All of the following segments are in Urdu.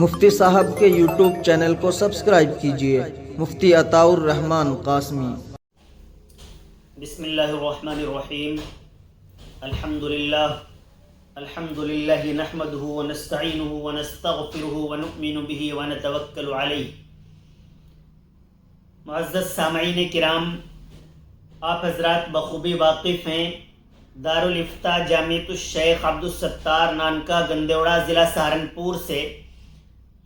مفتی صاحب کے یوٹیوب چینل کو سبسکرائب کیجیے، مفتی عطاء الرحمن قاسمی۔ بسم اللہ الرحمن الرحیم۔ الحمد للہ نحمده ونستعینه ونستغفره ونؤمن به ونتوکل علیہ۔ معزز سامعین کرام، آپ حضرات بخوبی واقف ہیں دارالافتاء جامعۃ الشیخ عبدالستار نانکا گندیوڑا ضلع سہارنپور سے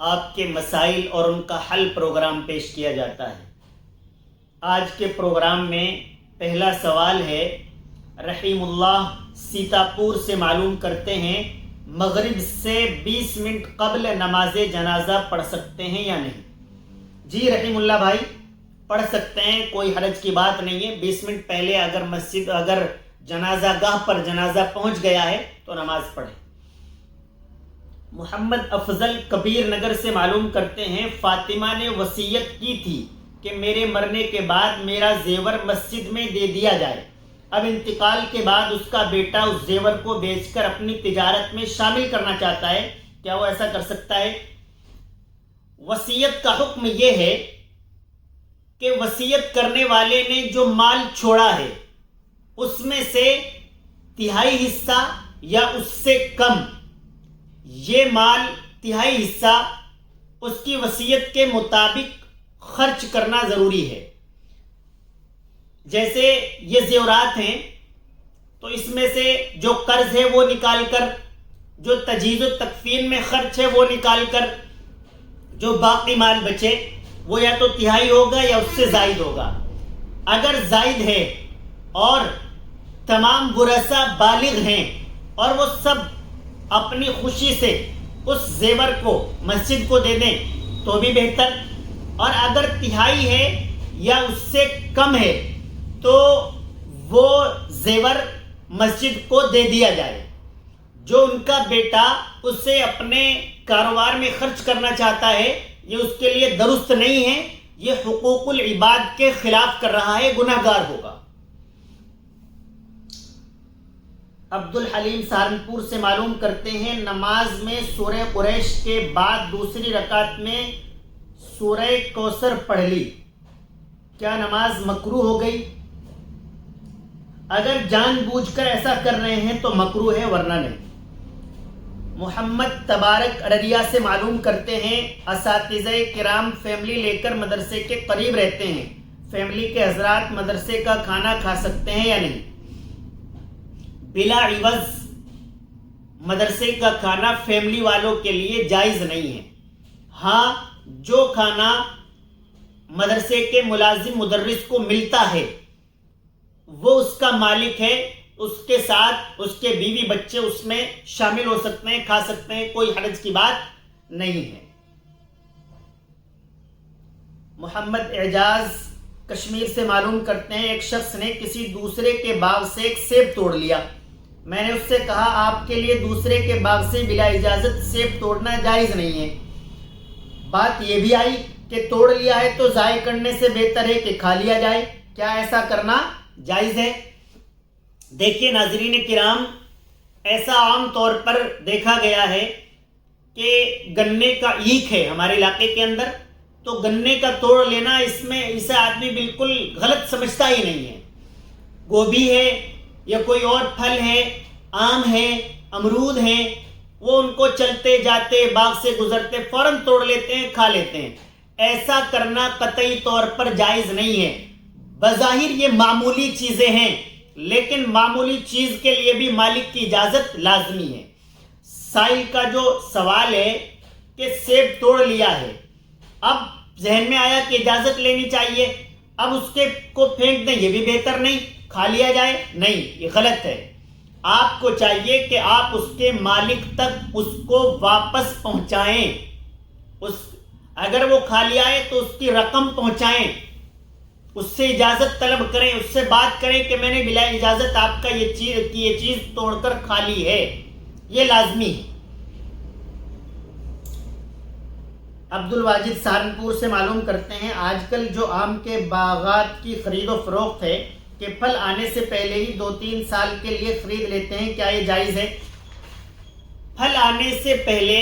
آپ کے مسائل اور ان کا حل پروگرام پیش کیا جاتا ہے۔ آج کے پروگرام میں پہلا سوال ہے، رحیم اللہ سیتاپور سے معلوم کرتے ہیں مغرب سے 20 منٹ قبل نماز جنازہ پڑھ سکتے ہیں یا نہیں؟ جی رحیم اللہ بھائی، پڑھ سکتے ہیں، کوئی حرج کی بات نہیں ہے۔ 20 منٹ پہلے اگر جنازہ گاہ پر جنازہ پہنچ گیا ہے تو نماز پڑھیں۔ محمد افضل کبیر نگر سے معلوم کرتے ہیں فاطمہ نے وصیت کی تھی کہ میرے مرنے کے بعد میرا زیور مسجد میں دے دیا جائے۔ اب انتقال کے بعد اس کا بیٹا اس زیور کو بیچ کر اپنی تجارت میں شامل کرنا چاہتا ہے، کیا وہ ایسا کر سکتا ہے؟ وصیت کا حکم یہ ہے کہ وصیت کرنے والے نے جو مال چھوڑا ہے اس میں سے تہائی حصہ یا اس سے کم، یہ مال تہائی حصہ اس کی وصیت کے مطابق خرچ کرنا ضروری ہے۔ جیسے یہ زیورات ہیں تو اس میں سے جو قرض ہے وہ نکال کر، جو تجہیز و تکفین میں خرچ ہے وہ نکال کر، جو باقی مال بچے وہ یا تو تہائی ہوگا یا اس سے زائد ہوگا۔ اگر زائد ہے اور تمام ورثہ بالغ ہیں اور وہ سب اپنی خوشی سے اس زیور کو مسجد کو دے دیں تو بھی بہتر، اور اگر تہائی ہے یا اس سے کم ہے تو وہ زیور مسجد کو دے دیا جائے۔ جو ان کا بیٹا اسے اپنے کاروبار میں خرچ کرنا چاہتا ہے یہ اس کے لیے درست نہیں ہے، یہ حقوق العباد کے خلاف کر رہا ہے، گناہ گار ہوگا۔ عبدالحلیم سہارنپور سے معلوم کرتے ہیں نماز میں سورہ قریش کے بعد دوسری رکعت میں سورہ کوثر پڑھ لی، کیا نماز مکروہ ہو گئی؟ اگر جان بوجھ کر ایسا کر رہے ہیں تو مکروہ ہے، ورنہ نہیں۔ محمد تبارک ارریا سے معلوم کرتے ہیں اساتذہ کرام فیملی لے کر مدرسے کے قریب رہتے ہیں، فیملی کے حضرات مدرسے کا کھانا کھا سکتے ہیں یا نہیں؟ بلا عوض مدرسے کا کھانا فیملی والوں کے لیے جائز نہیں ہے۔ ہاں، جو کھانا مدرسے کے ملازم مدرس کو ملتا ہے وہ اس کا مالک ہے، اس کے ساتھ اس کے بیوی بچے اس میں شامل ہو سکتے ہیں، کھا سکتے ہیں، کوئی حرج کی بات نہیں ہے۔ محمد اعجاز کشمیر سے معلوم کرتے ہیں ایک شخص نے کسی دوسرے کے باغ سے ایک سیب توڑ لیا، میں نے اس سے کہا آپ کے لیے دوسرے کے باغ سے بلا اجازت سیب توڑنا جائز نہیں ہے۔ بات یہ بھی آئی کہ توڑ لیا ہے تو ضائع کرنے سے بہتر ہے کہ کھا لیا جائے، کیا ایسا کرنا جائز ہے؟ دیکھیے ناظرین کرام، ایسا عام طور پر دیکھا گیا ہے کہ گنے کا ایکھ ہے ہمارے علاقے کے اندر، تو گنے کا توڑ لینا اسے آدمی بالکل غلط سمجھتا ہی نہیں ہے۔ گوبھی ہے یا کوئی اور پھل ہے، آم ہے، امرود ہیں، وہ ان کو چلتے جاتے باغ سے گزرتے فوراً توڑ لیتے ہیں، کھا لیتے ہیں۔ ایسا کرنا قطعی طور پر جائز نہیں ہے۔ بظاہر یہ معمولی چیزیں ہیں لیکن معمولی چیز کے لیے بھی مالک کی اجازت لازمی ہے۔ سائل کا جو سوال ہے کہ سیب توڑ لیا ہے، اب ذہن میں آیا کہ اجازت لینی چاہیے، اب اس کو پھینک دیں، یہ بھی بہتر نہیں، کھا لیا جائے، نہیں، یہ غلط ہے۔ آپ کو چاہیے کہ آپ اس کے مالک تک اس کو واپس پہنچائیں، اگر وہ کھا لیا ہے تو اس کی رقم پہنچائیں، اس سے اجازت طلب کریں، اس سے بات کریں کہ میں نے بلا اجازت آپ کا یہ چیز توڑ کر کھا لی ہے، یہ لازمی ہے۔ عبدالواجد سہارنپور سے معلوم کرتے ہیں آج کل جو آم کے باغات کی خرید و فروخت ہے کہ پھل آنے سے پہلے ہی 2-3 سال کے لیے خرید لیتے ہیں، کیا یہ جائز ہے؟ پھل آنے سے پہلے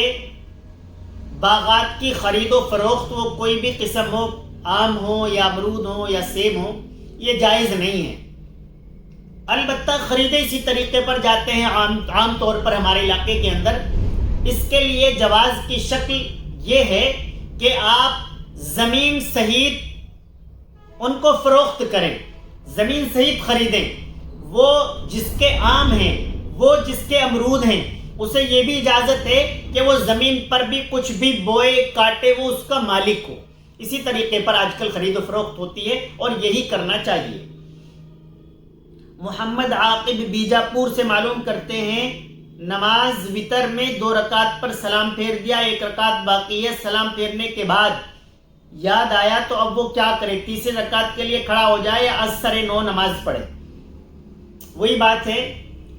باغات کی خرید و فروخت وہ کوئی بھی قسم ہو، آم ہو یا امرود ہو یا سیب ہو، یہ جائز نہیں ہے۔ البتہ خریدے اسی طریقے پر جاتے ہیں عام طور پر ہمارے علاقے کے اندر۔ اس کے لیے جواز کی شکل یہ ہے کہ آپ زمین سہیت ان کو فروخت کریں، زمین سہیت خریدیں۔ وہ جس کے آم ہیں، وہ جس کے امرود ہیں، اسے یہ بھی اجازت ہے کہ وہ زمین پر بھی کچھ بھی بوئے کاٹے، وہ اس کا مالک ہو۔ اسی طریقے پر آج کل خرید و فروخت ہوتی ہے اور یہی کرنا چاہیے۔ محمد عاقب بیجاپور سے معلوم کرتے ہیں، نماز وتر میں 2 رکعت پر سلام پھیر دیا، 1 رکعت باقی ہے، سلام پھیرنے کے بعد یاد آیا تو اب وہ کیا کرے؟ تیسری رکعت کے لیے کھڑا ہو جائے یا از سر نو نماز پڑھے؟ وہی بات ہے،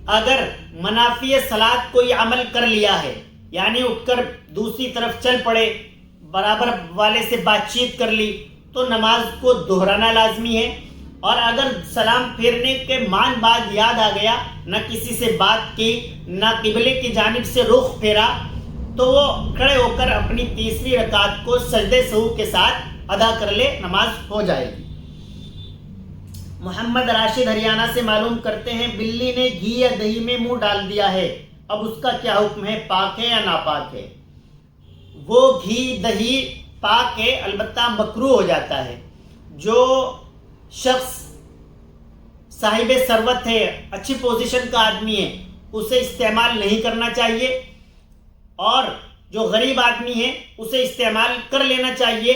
اگر منافی صلاۃ کوئی عمل کر لیا ہے، یعنی اٹھ کر دوسری طرف چل پڑے، برابر والے سے بات چیت کر لی، تو نماز کو دہرانا لازمی ہے۔ اور اگر سلام پھیرنے کے بعد یاد آ گیا، نہ کسی سے بات کی، نہ قبلے کی جانب سے رخ پھیرا، تو وہ کھڑے ہو کر اپنی تیسری رکعت کو سجدے سہو کے ساتھ ادا کر لے، نماز ہو جائے گی۔ محمد راشد ہریانہ سے معلوم کرتے ہیں، بلی نے گھی یا دہی میں منہ ڈال دیا ہے، اب اس کا کیا حکم ہے؟ پاک ہے یا ناپاک ہے؟ وہ گھی دہی پاک ہے، البتہ مکروہ ہو جاتا ہے۔ جو شخص صاحب ثروت ہے، اچھی پوزیشن کا آدمی ہے، اسے استعمال نہیں کرنا چاہیے، اور جو غریب آدمی ہے اسے استعمال کر لینا چاہیے،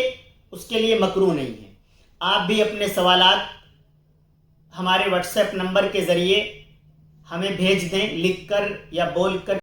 اس کے لیے مکروہ نہیں ہے۔ آپ بھی اپنے سوالات ہمارے واٹس ایپ نمبر کے ذریعے ہمیں بھیج دیں، لکھ کر یا بول کر۔